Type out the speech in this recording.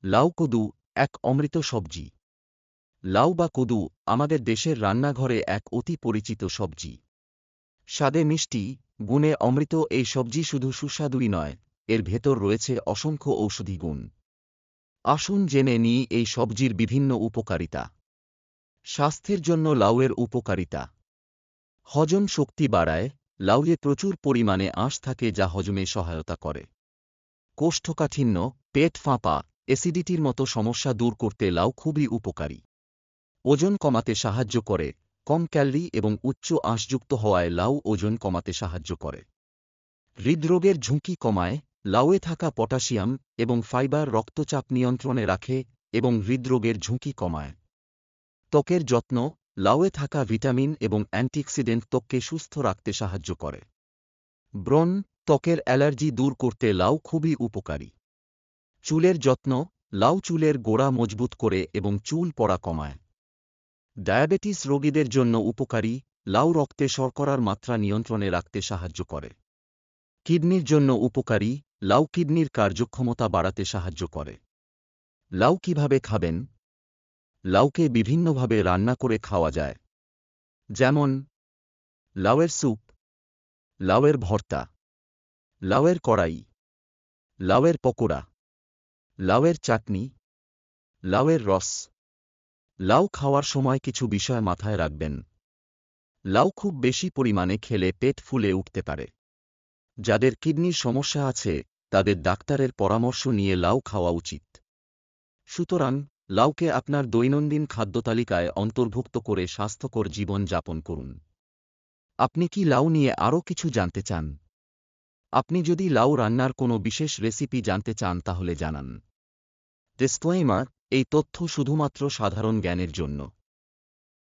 লাউ কদু এক অমৃত সবজি। লাউ বা কদু আমাদের দেশের রান্নাঘরে এক অতি পরিচিত সবজি। স্বাদে মিষ্টি, গুণে অমৃত এই সবজি শুধু সুস্বাদুই নয়, এর ভেতর রয়েছে অসংখ্য ঔষধি গুণ। আসুন জেনে নিই এই সবজির বিভিন্ন উপকারিতা। স্বাস্থ্যের জন্য লাউয়ের উপকারিতা। হজম শক্তি বাড়ায়। লাউয়ে প্রচুর পরিমাণে আঁশ থাকে যা হজমে সহায়তা করে। কোষ্ঠকাঠিন্য, পেট ফাঁপা, অ্যাসিডিটির মতো সমস্যা দূর করতে লাউ খুবই উপকারী। ওজন কমাতে সাহায্য করে। কম ক্যালোরি এবং উচ্চ আঁশযুক্ত হওয়ায় লাউ ওজন কমাতে সাহায্য করে। হৃদরোগের ঝুঁকি কমায়। লাউয়ে থাকা পটাশিয়াম এবং ফাইবার রক্তচাপ নিয়ন্ত্রণে রাখে এবং হৃদরোগের ঝুঁকি কমায়। ত্বকের যত্ন। লাউয়ে থাকা ভিটামিন এবং অ্যান্টিঅক্সিডেন্ট ত্বককে সুস্থ রাখতে সাহায্য করে। ব্রণ, ত্বকের অ্যালার্জি দূর করতে লাউ খুবই উপকারী। চুলের যত্ন। লাউ চুলের গোড়া মজবুত করে এবং চুল পড়া কমায়। ডায়াবেটিস রোগীদের জন্য উপকারী। লাউ রক্তে শর্করার মাত্রা নিয়ন্ত্রণে রাখতে সাহায্য করে। কিডনির জন্য উপকারী। লাউ কিডনির কার্যক্ষমতা বাড়াতে সাহায্য করে। লাউ কিভাবে খাবেন? লাউকে বিভিন্নভাবে রান্না করে খাওয়া যায়। যেমন লাউয়ের স্যুপ, লাউয়ের ভর্তা, লাউয়ের কড়াই, লাউয়ের পকোড়া, লাউয়ের চাটনি, লাউয়ের রস। লাউ খাওয়ার সময় কিছু বিষয় মাথায় রাখবেন। লাউ খুব বেশি পরিমাণে খেলে পেট ফুলে উঠতে পারে। যাদের কিডনির সমস্যা আছে তাদের ডাক্তারের পরামর্শ নিয়ে লাউ খাওয়া উচিত। সুতরাং লাউকে আপনার দৈনন্দিন খাদ্যতালিকায় অন্তর্ভুক্ত করে স্বাস্থ্যকর জীবন যাপন করুন। আপনি কি লাউ নিয়ে আরও কিছু জানতে চান? আপনি যদি লাউ রান্নার কোনো বিশেষ রেসিপি জানতে চান তাহলে জানান। ডিসক্লেইমার: এই তথ্য শুধুমাত্র সাধারণ জ্ঞানের জন্য।